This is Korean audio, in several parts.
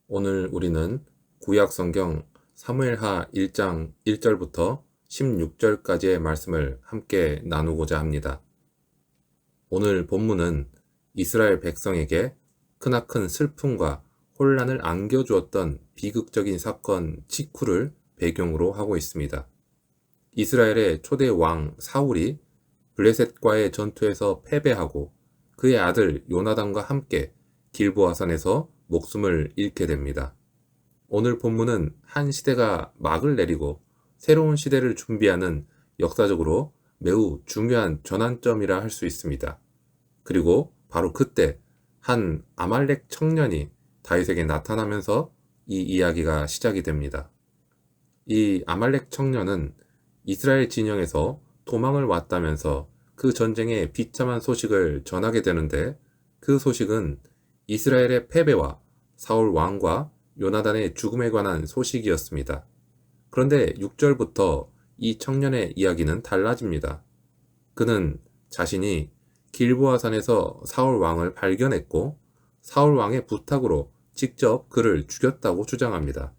오늘 우리는 구약 성경 사무엘하 1장 1절부터 16절까지의 말씀을 함께 나누고자 합니다. 오늘 본문은 이스라엘 백성에게 크나큰 슬픔과 혼란을 안겨주었던 비극적인 사건 직후를 배경으로 하고 있습니다. 이스라엘의 초대 왕 사울이 블레셋과의 전투에서 패배하고 그의 아들 요나단과 함께 길보아산에서 목숨을 잃게 됩니다. 오늘 본문은 한 시대가 막을 내리고 새로운 시대를 준비하는 역사적으로 매우 중요한 전환점이라 할 수 있습니다. 그리고 바로 그때 한 아말렉 청년이 다윗에게 나타나면서 이 이야기가 시작이 됩니다. 이 아말렉 청년은 이스라엘 진영에서 도망을 왔다면서 그 전쟁의 비참한 소식을 전하게 되는데, 그 소식은 이스라엘의 패배와 사울 왕과 요나단의 죽음에 관한 소식이었습니다. 그런데 6절부터 이 청년의 이야기는 달라집니다. 그는 자신이 길보아산에서 사울 왕을 발견했고 사울 왕의 부탁으로 직접 그를 죽였다고 주장합니다.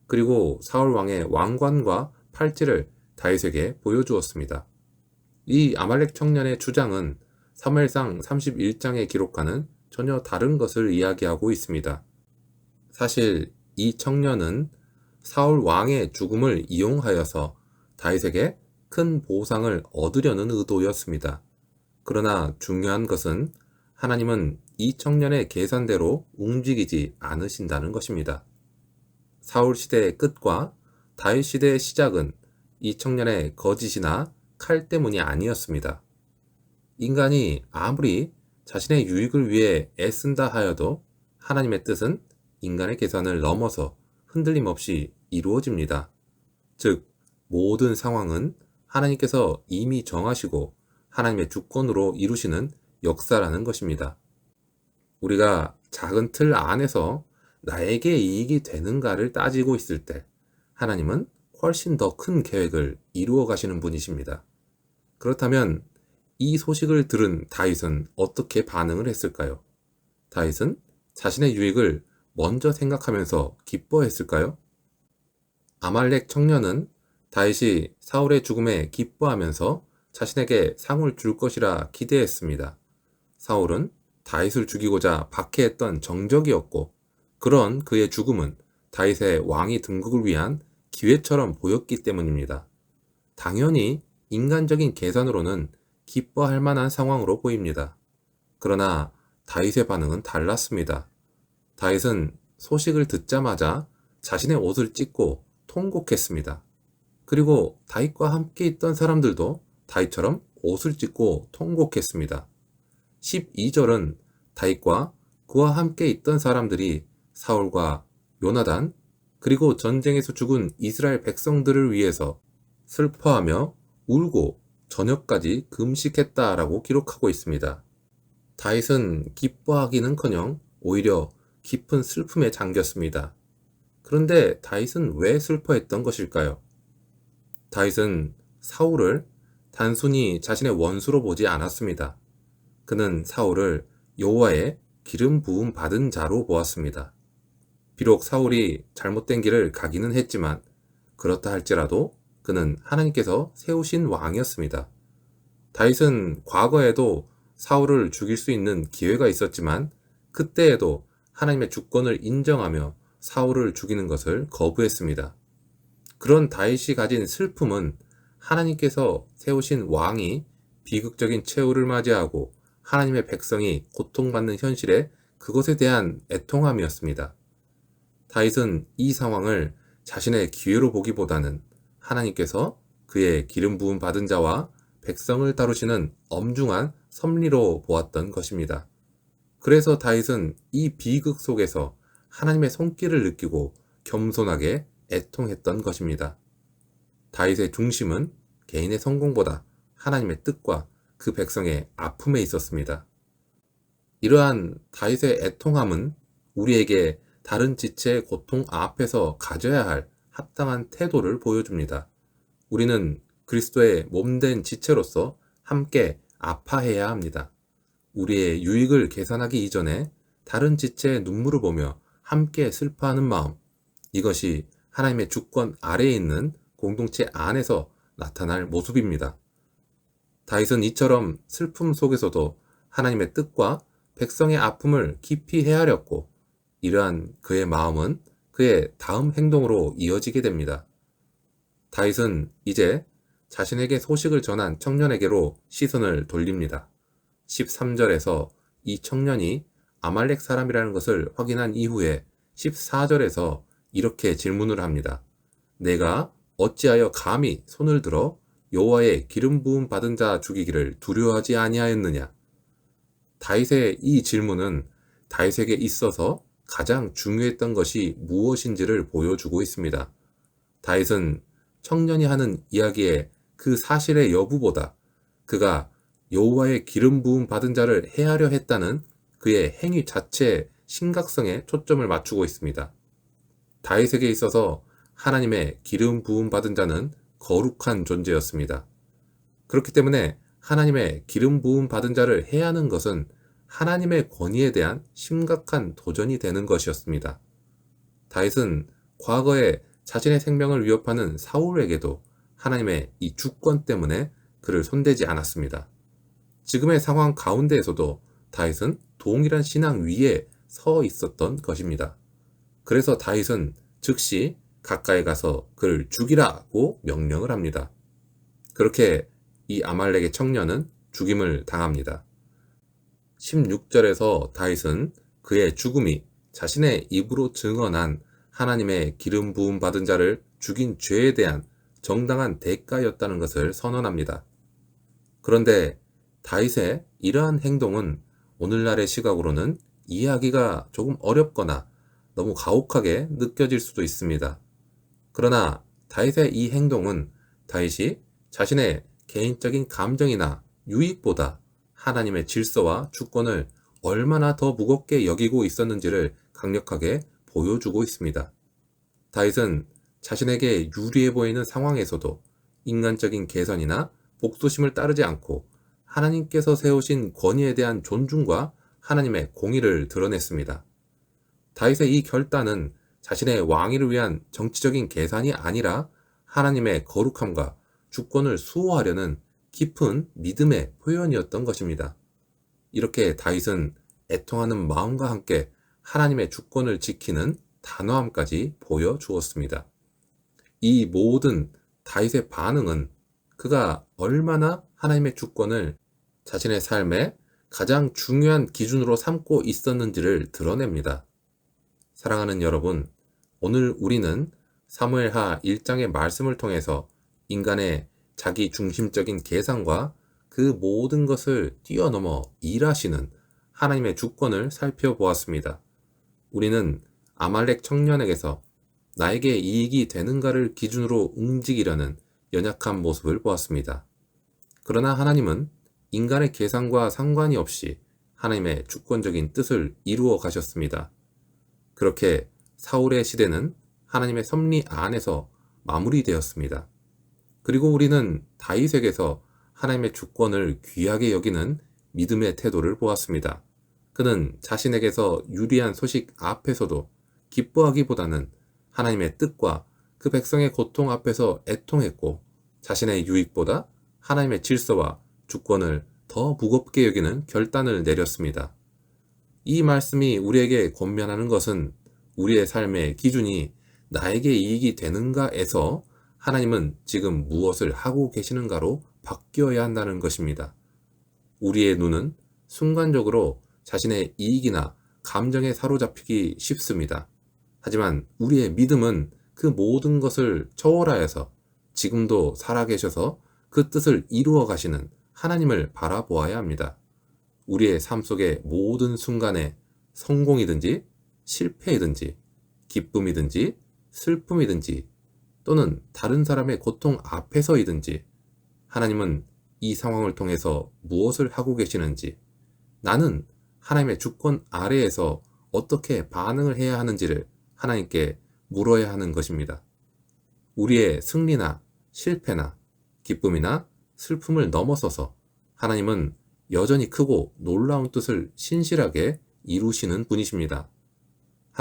그리고 사울 왕의 왕관과 팔찌를 다윗에게 보여주었습니다. 이 아말렉 청년의 주장은 사무엘상 31장에 기록하는 전혀 다른 것을 이야기하고 있습니다. 사실 이 청년은 사울 왕의 죽음을 이용하여서 다윗에게 큰 보상을 얻으려는 의도였습니다. 그러나 중요한 것은 하나님은 이 청년의 계산대로 움직이지 않으신다는 것입니다. 사울 시대의 끝과 다윗 시대의 시작은 이 청년의 거짓이나 칼 때문이 아니었습니다. 인간이 아무리 자신의 유익을 위해 애쓴다 하여도 하나님의 뜻은 인간의 계산을 넘어서 흔들림 없이 이루어집니다. 즉, 모든 상황은 하나님께서 이미 정하시고 하나님의 주권으로 이루시는 역사라는 것입니다. 우리가 작은 틀 안에서 나에게 이익이 되는가를 따지고 있을 때 하나님은 훨씬 더 큰 계획을 이루어 가시는 분이십니다. 그렇다면 이 소식을 들은 다윗은 어떻게 반응을 했을까요? 다윗은 자신의 유익을 먼저 생각하면서 기뻐했을까요? 아말렉 청년은 다윗이 사울의 죽음에 기뻐하면서 자신에게 상을 줄 것이라 기대했습니다. 사울은 다윗을 죽이고자 박해했던 정적이었고, 그런 그의 죽음은 다윗의 왕위 등극을 위한 기회처럼 보였기 때문입니다. 당연히 인간적인 계산으로는 기뻐할 만한 상황으로 보입니다. 그러나 다윗의 반응은 달랐습니다. 다윗은 소식을 듣자마자 자신의 옷을 찢고 통곡했습니다. 그리고 다윗과 함께 있던 사람들도 다윗처럼 옷을 찢고 통곡했습니다. 12절은 다윗과 그와 함께 있던 사람들이 사울과 요나단, 그리고 전쟁에서 죽은 이스라엘 백성들을 위해서 슬퍼하며 울고 저녁까지 금식했다라고 기록하고 있습니다. 다윗은 기뻐하기는커녕 오히려 깊은 슬픔에 잠겼습니다. 그런데 다윗은 왜 슬퍼했던 것일까요? 다윗은 사울을 단순히 자신의 원수로 보지 않았습니다. 그는 사울을 여호와의 기름 부음 받은 자로 보았습니다. 비록 사울이 잘못된 길을 가기는 했지만 그렇다 할지라도 그는 하나님께서 세우신 왕이었습니다. 다윗은 과거에도 사울을 죽일 수 있는 기회가 있었지만 그때에도 하나님의 주권을 인정하며 사울을 죽이는 것을 거부했습니다. 그런 다윗이 가진 슬픔은 하나님께서 세우신 왕이 비극적인 최후를 맞이하고 하나님의 백성이 고통받는 현실에 그것에 대한 애통함이었습니다. 다윗은 이 상황을 자신의 기회로 보기보다는 하나님께서 그의 기름 부음 받은 자와 백성을 다루시는 엄중한 섭리로 보았던 것입니다. 그래서 다윗은 이 비극 속에서 하나님의 손길을 느끼고 겸손하게 애통했던 것입니다. 다윗의 중심은 개인의 성공보다 하나님의 뜻과 그 백성의 아픔에 있었습니다. 이러한 다윗의 애통함은 우리에게 다른 지체의 고통 앞에서 가져야 할 합당한 태도를 보여줍니다. 우리는 그리스도의 몸된 지체로서 함께 아파해야 합니다. 우리의 유익을 계산하기 이전에 다른 지체의 눈물을 보며 함께 슬퍼하는 마음, 이것이 하나님의 주권 아래에 있는 공동체 안에서 나타날 모습입니다. 다윗은 이처럼 슬픔 속에서도 하나님의 뜻과 백성의 아픔을 깊이 헤아렸고, 이러한 그의 마음은 그의 다음 행동으로 이어지게 됩니다. 다윗은 이제 자신에게 소식을 전한 청년에게로 시선을 돌립니다. 13절에서 이 청년이 아말렉 사람이라는 것을 확인한 이후에 14절에서 이렇게 질문을 합니다. 내가 어찌하여 감히 손을 들어 여호와의 기름 부음 받은 자 죽이기를 두려워하지 아니하였느냐? 다윗의 이 질문은 다윗에게 있어서 가장 중요했던 것이 무엇인지를 보여주고 있습니다. 다윗은 청년이 하는 이야기의 그 사실의 여부보다 그가 여호와의 기름 부음 받은 자를 해하려 했다는 그의 행위 자체의 심각성에 초점을 맞추고 있습니다. 다윗에게 있어서 하나님의 기름 부음 받은 자는 거룩한 존재였습니다. 그렇기 때문에 하나님의 기름 부음 받은 자를 해하는 것은 하나님의 권위에 대한 심각한 도전이 되는 것이었습니다. 다윗은 과거에 자신의 생명을 위협하는 사울에게도 하나님의 이 주권 때문에 그를 손대지 않았습니다. 지금의 상황 가운데에서도 다윗은 동일한 신앙 위에 서 있었던 것입니다. 그래서 다윗은 즉시 가까이 가서 그를 죽이라고 명령을 합니다. 그렇게 이 아말렉의 청년은 죽임을 당합니다. 16절에서 다윗은 그의 죽음이 자신의 입으로 증언한 하나님의 기름 부음 받은 자를 죽인 죄에 대한 정당한 대가였다는 것을 선언합니다. 그런데 다윗의 이러한 행동은 오늘날의 시각으로는 이해하기가 조금 어렵거나 너무 가혹하게 느껴질 수도 있습니다. 그러나 다윗의 이 행동은 다윗이 자신의 개인적인 감정이나 유익보다 하나님의 질서와 주권을 얼마나 더 무겁게 여기고 있었는지를 강력하게 보여주고 있습니다. 다윗은 자신에게 유리해 보이는 상황에서도 인간적인 개선이나 복수심을 따르지 않고 하나님께서 세우신 권위에 대한 존중과 하나님의 공의를 드러냈습니다. 다윗의 이 결단은 자신의 왕위를 위한 정치적인 계산이 아니라 하나님의 거룩함과 주권을 수호하려는 깊은 믿음의 표현이었던 것입니다. 이렇게 다윗은 애통하는 마음과 함께 하나님의 주권을 지키는 단호함까지 보여주었습니다. 이 모든 다윗의 반응은 그가 얼마나 하나님의 주권을 자신의 삶의 가장 중요한 기준으로 삼고 있었는지를 드러냅니다. 사랑하는 여러분, 오늘 우리는 사무엘하 1장의 말씀을 통해서 인간의 자기 중심적인 계산과 그 모든 것을 뛰어넘어 일하시는 하나님의 주권을 살펴보았습니다. 우리는 아말렉 청년에게서 나에게 이익이 되는가를 기준으로 움직이려는 연약한 모습을 보았습니다. 그러나 하나님은 인간의 계산과 상관이 없이 하나님의 주권적인 뜻을 이루어 가셨습니다. 그렇게 사울의 시대는 하나님의 섭리 안에서 마무리되었습니다. 그리고 우리는 다윗에게서 하나님의 주권을 귀하게 여기는 믿음의 태도를 보았습니다. 그는 자신에게서 유리한 소식 앞에서도 기뻐하기보다는 하나님의 뜻과 그 백성의 고통 앞에서 애통했고, 자신의 유익보다 하나님의 질서와 주권을 더 무겁게 여기는 결단을 내렸습니다. 이 말씀이 우리에게 권면하는 것은 우리의 삶의 기준이 나에게 이익이 되는가에서 하나님은 지금 무엇을 하고 계시는가로 바뀌어야 한다는 것입니다. 우리의 눈은 순간적으로 자신의 이익이나 감정에 사로잡히기 쉽습니다. 하지만 우리의 믿음은 그 모든 것을 초월하여서 지금도 살아계셔서 그 뜻을 이루어 가시는 하나님을 바라보아야 합니다. 우리의 삶 속의 모든 순간에 성공이든지 실패이든지 기쁨이든지 슬픔이든지 또는 다른 사람의 고통 앞에서이든지 하나님은 이 상황을 통해서 무엇을 하고 계시는지, 나는 하나님의 주권 아래에서 어떻게 반응을 해야 하는지를 하나님께 물어야 하는 것입니다. 우리의 승리나 실패나 기쁨이나 슬픔을 넘어서서 하나님은 여전히 크고 놀라운 뜻을 신실하게 이루시는 분이십니다.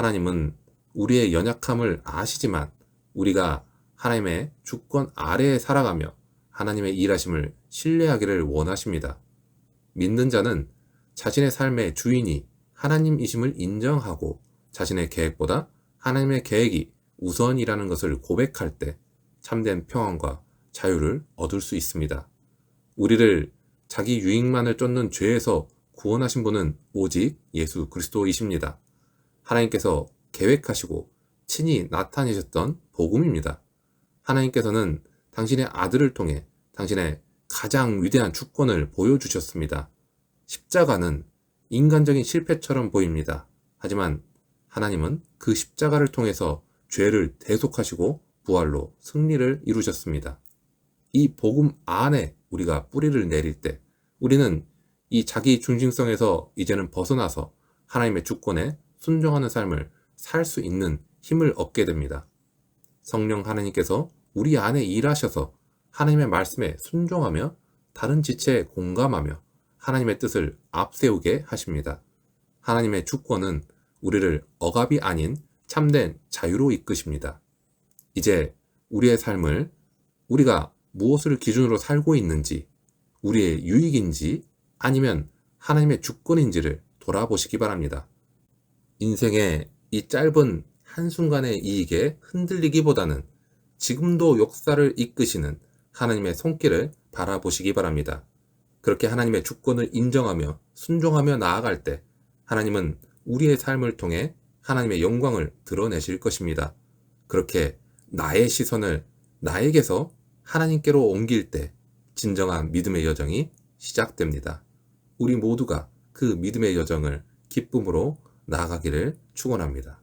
하나님은 우리의 연약함을 아시지만 우리가 하나님의 주권 아래에 살아가며 하나님의 일하심을 신뢰하기를 원하십니다. 믿는 자는 자신의 삶의 주인이 하나님이심을 인정하고 자신의 계획보다 하나님의 계획이 우선이라는 것을 고백할 때 참된 평안과 자유를 얻을 수 있습니다. 우리를 자기 유익만을 쫓는 죄에서 구원하신 분은 오직 예수 그리스도이십니다. 하나님께서 계획하시고 친히 나타내셨던 복음입니다. 하나님께서는 당신의 아들을 통해 당신의 가장 위대한 주권을 보여주셨습니다. 십자가는 인간적인 실패처럼 보입니다. 하지만 하나님은 그 십자가를 통해서 죄를 대속하시고 부활로 승리를 이루셨습니다. 이 복음 안에 우리가 뿌리를 내릴 때 우리는 이 자기 중심성에서 이제는 벗어나서 하나님의 주권에 순종하는 삶을 살 수 있는 힘을 얻게 됩니다. 성령 하나님께서 우리 안에 일하셔서 하나님의 말씀에 순종하며 다른 지체에 공감하며 하나님의 뜻을 앞세우게 하십니다. 하나님의 주권은 우리를 억압이 아닌 참된 자유로 이끄십니다. 이제 우리의 삶을 우리가 무엇을 기준으로 살고 있는지, 우리의 유익인지 아니면 하나님의 주권인지를 돌아보시기 바랍니다. 인생의 이 짧은 한순간의 이익에 흔들리기보다는 지금도 역사를 이끄시는 하나님의 손길을 바라보시기 바랍니다. 그렇게 하나님의 주권을 인정하며 순종하며 나아갈 때 하나님은 우리의 삶을 통해 하나님의 영광을 드러내실 것입니다. 그렇게 나의 시선을 나에게서 하나님께로 옮길 때 진정한 믿음의 여정이 시작됩니다. 우리 모두가 그 믿음의 여정을 기쁨으로 나아가기를 축원합니다.